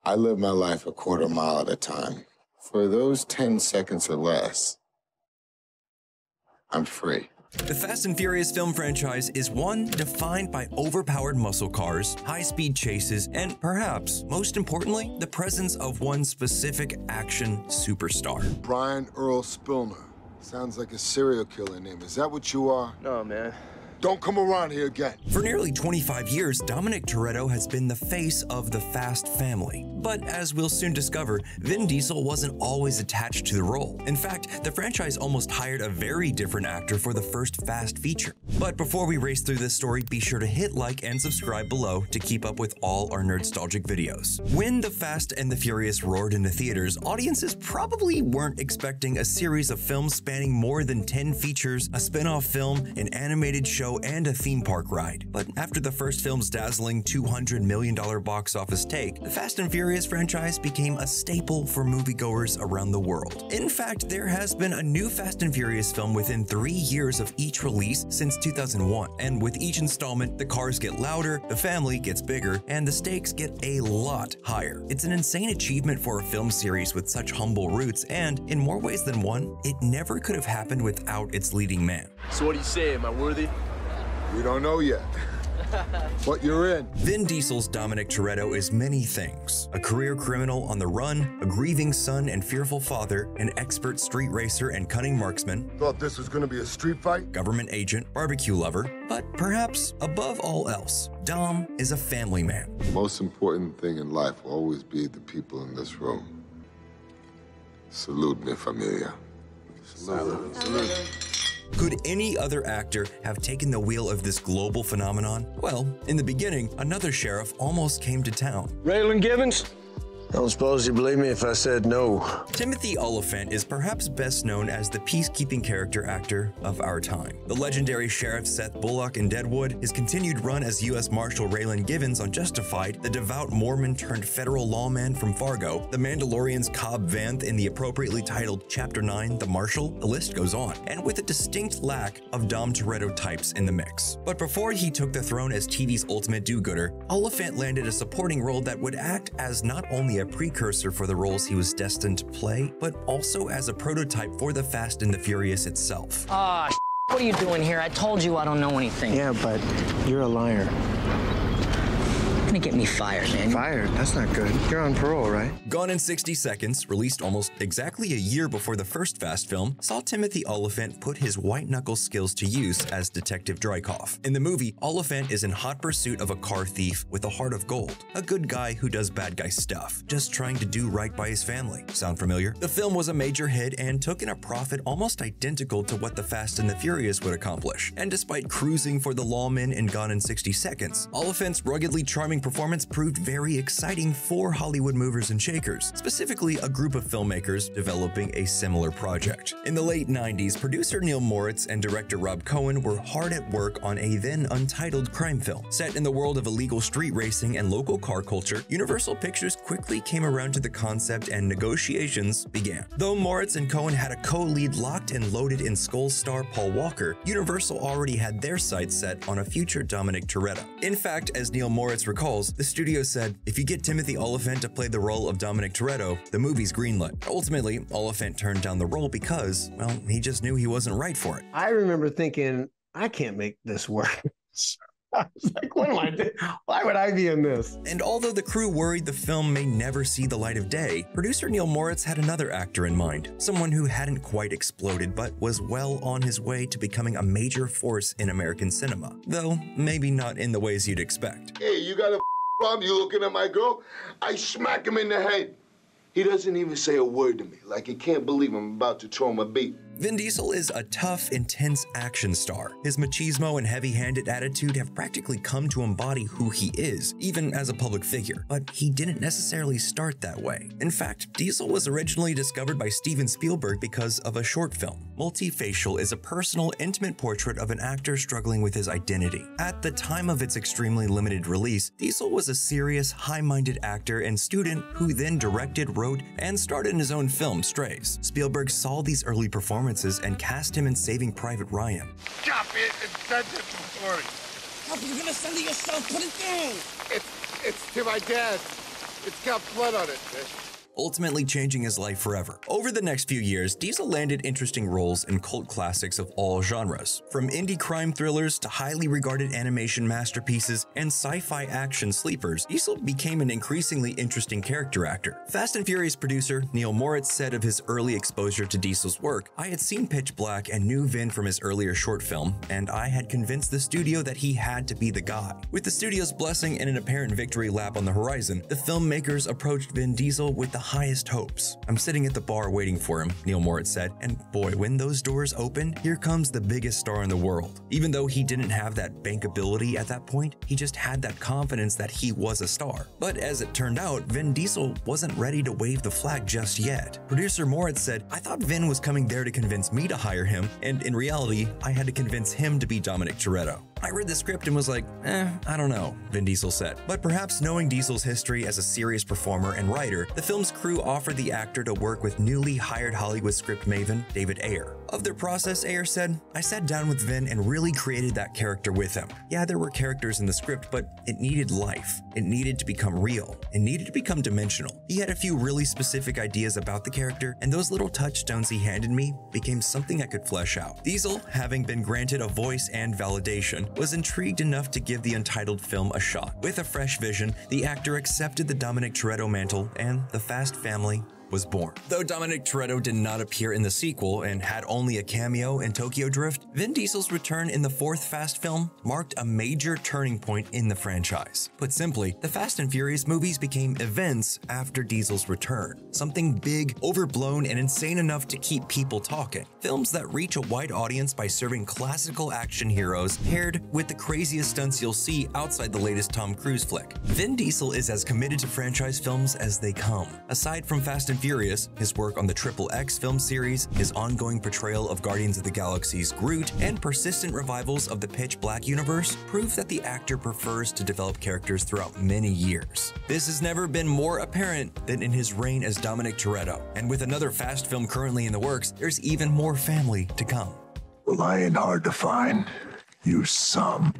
I live my life a quarter mile at a time. For those 10 seconds or less, I'm free. The Fast and Furious film franchise is one defined by overpowered muscle cars, high-speed chases, and perhaps, most importantly, the presence of one specific action superstar. Brian Earl Spillner. Sounds like a serial killer name. Is that what you are? No, man. Don't come around here again. For nearly 25 years, Dominic Toretto has been the face of the Fast family. But as we'll soon discover, Vin Diesel wasn't always attached to the role. In fact, the franchise almost hired a very different actor for the first Fast feature. But before we race through this story, be sure to hit like and subscribe below to keep up with all our Nerdstalgic videos. When The Fast and the Furious roared into theaters, audiences probably weren't expecting a series of films spanning more than 10 features, a spin-off film, an animated show, and a theme park ride. But after the first film's dazzling $200 million box office take, the Fast and Furious franchise became a staple for moviegoers around the world. In fact, there has been a new Fast and Furious film within 3 years of each release since 2001, and with each installment, the cars get louder, the family gets bigger, and the stakes get a lot higher. It's an insane achievement for a film series with such humble roots, and in more ways than one, it never could have happened without its leading man. So what do you say? Am I worthy? We don't know yet. But you're in. Vin Diesel's Dominic Toretto is many things. A career criminal on the run, a grieving son and fearful father, an expert street racer and cunning marksman, Thought this was gonna be a street fight? government agent, barbecue lover, but perhaps above all else, Dom is a family man. The most important thing in life will always be the people in this room. Salute, mi familia. Salute. Salute. Could any other actor have taken the wheel of this global phenomenon? Well, in the beginning, another sheriff almost came to town. Raylan Givens? Don't suppose you believe me if I said no. Timothy Olyphant is perhaps best known as the peacekeeping character actor of our time. The legendary Sheriff Seth Bullock in Deadwood, his continued run as U.S. Marshal Raylan Givens on Justified, the devout Mormon turned federal lawman from Fargo, the Mandalorian's Cobb Vanth in the appropriately titled Chapter 9, The Marshal, the list goes on, and with a distinct lack of Dom Toretto types in the mix. But before he took the throne as TV's ultimate do-gooder, Olyphant landed a supporting role that would act as not only a precursor for the roles he was destined to play, but also as a prototype for the Fast and the Furious itself. What are you doing here? I told you I don't know anything. Yeah, but you're a liar. You're gonna get me fired, man. Fired? That's not good. You're on parole, right? Gone in 60 Seconds, released almost exactly a year before the first Fast film, saw Timothy Olyphant put his white-knuckle skills to use as Detective Drykoff. In the movie, Olyphant is in hot pursuit of a car thief with a heart of gold, a good guy who does bad guy stuff, just trying to do right by his family. Sound familiar? The film was a major hit and took in a profit almost identical to what the Fast and the Furious would accomplish. And despite cruising for the lawmen in Gone in 60 Seconds, Olyphant's ruggedly charming performance proved very exciting for Hollywood movers and shakers, specifically a group of filmmakers developing a similar project. In the late 90s, producer Neil Moritz and director Rob Cohen were hard at work on a then untitled crime film. Set in the world of illegal street racing and local car culture, Universal Pictures quickly came around to the concept and negotiations began. Though Moritz and Cohen had a co-lead locked and loaded in Skull star Paul Walker, Universal already had their sights set on a future Dominic Toretto. In fact, as Neil Moritz recalls, the studio said, if you get Timothy Olyphant to play the role of Dominic Toretto, the movie's greenlit. Ultimately, Olyphant turned down the role because, well, he just knew he wasn't right for it. I remember thinking, I can't make this work. I was like, what am I doing? Why would I be in this? And although the crew worried the film may never see the light of day, producer Neil Moritz had another actor in mind, someone who hadn't quite exploded but was well on his way to becoming a major force in American cinema, though maybe not in the ways you'd expect. Hey, you got a problem? You looking at my girl? I smack him in the head. He doesn't even say a word to me, like he can't believe I'm about to throw him a beat. Vin Diesel is a tough, intense action star. His machismo and heavy-handed attitude have practically come to embody who he is, even as a public figure. But he didn't necessarily start that way. In fact, Diesel was originally discovered by Steven Spielberg because of a short film. Multifacial is a personal, intimate portrait of an actor struggling with his identity. At the time of its extremely limited release, Diesel was a serious, high-minded actor and student who then directed, wrote, and starred in his own film, Strays. Spielberg saw these early performances and cast him in Saving Private Ryan. Stop it and send it before How are you gonna send it yourself? Put it down! It's to my dad. It's got blood on it, man. Ultimately changing his life forever. Over the next few years, Diesel landed interesting roles in cult classics of all genres. From indie crime thrillers to highly regarded animation masterpieces and sci-fi action sleepers, Diesel became an increasingly interesting character actor. Fast and Furious producer Neil Moritz said of his early exposure to Diesel's work, "I had seen Pitch Black and knew Vin from his earlier short film, and I had convinced the studio that he had to be the guy." With the studio's blessing and an apparent victory lap on the horizon, the filmmakers approached Vin Diesel with the highest hopes. "I'm sitting at the bar waiting for him," Neil Moritz said, "and boy, when those doors opened, here comes the biggest star in the world." Even though he didn't have that bankability at that point, he just had that confidence that he was a star. But as it turned out, Vin Diesel wasn't ready to wave the flag just yet. Producer Moritz said, "I thought Vin was coming there to convince me to hire him, and in reality, I had to convince him to be Dominic Toretto. I read the script and was like, I don't know," Vin Diesel said. But perhaps knowing Diesel's history as a serious performer and writer, the film's crew offered the actor to work with newly hired Hollywood script maven David Ayer. Of their process, Ayer said, "I sat down with Vin and really created that character with him. Yeah, there were characters in the script, but it needed life. It needed to become real. It needed to become dimensional. He had a few really specific ideas about the character, and those little touchstones he handed me became something I could flesh out." Diesel, having been granted a voice and validation, was intrigued enough to give the untitled film a shot. With a fresh vision, the actor accepted the Dominic Toretto mantle, and the Fast family was born. Though Dominic Toretto did not appear in the sequel and had only a cameo in Tokyo Drift, Vin Diesel's return in the fourth Fast film marked a major turning point in the franchise. Put simply, the Fast and Furious movies became events after Diesel's return. Something big, overblown, and insane enough to keep people talking. Films that reach a wide audience by serving classical action heroes paired with the craziest stunts you'll see outside the latest Tom Cruise flick. Vin Diesel is as committed to franchise films as they come. Aside from Fast and Furious, his work on the XXX film series, his ongoing portrayal of Guardians of the Galaxy's Groot, and persistent revivals of the Pitch Black universe prove that the actor prefers to develop characters throughout many years. This has never been more apparent than in his reign as Dominic Toretto, and with another Fast film currently in the works, there's even more family to come. Well, I ain't hard to find, you some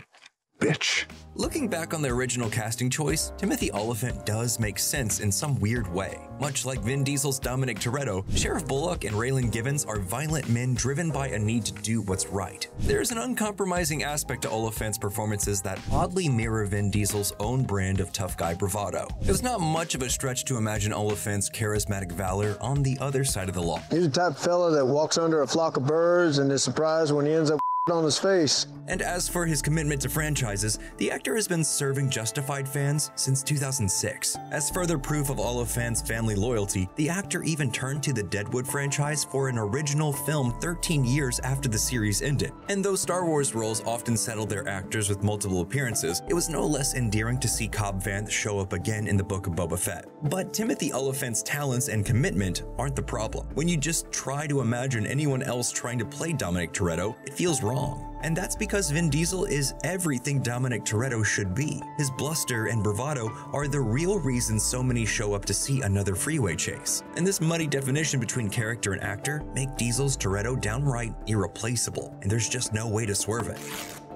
bitch. Looking back on the original casting choice, Timothy Olyphant does make sense in some weird way. Much like Vin Diesel's Dominic Toretto, Sheriff Bullock and Raylan Givens are violent men driven by a need to do what's right. There's an uncompromising aspect to Olyphant's performances that oddly mirror Vin Diesel's own brand of tough guy bravado. It was not much of a stretch to imagine Olyphant's charismatic valor on the other side of the law. He's the type of fella that walks under a flock of birds and is surprised when he ends up on his face. And as for his commitment to franchises, the actor has been serving Justified fans since 2006. As further proof of Olyphant's family loyalty, the actor even turned to the Deadwood franchise for an original film 13 years after the series ended. And though Star Wars roles often settle their actors with multiple appearances, it was no less endearing to see Cobb Vanth show up again in the Book of Boba Fett. But Timothy Olyphant's talents and commitment aren't the problem. When you just try to imagine anyone else trying to play Dominic Toretto, it feels wrong. And that's because Vin Diesel is everything Dominic Toretto should be. His bluster and bravado are the real reason so many show up to see another freeway chase. And this muddy definition between character and actor make Diesel's Toretto downright irreplaceable, and there's just no way to swerve it.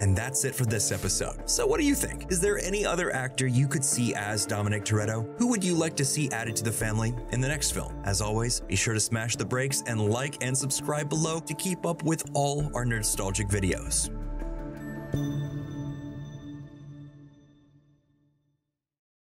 And that's it for this episode. So what do you think? Is there any other actor you could see as Dominic Toretto? Who would you like to see added to the family in the next film? As always, be sure to smash the brakes and like and subscribe below to keep up with all our Nerdstalgic videos.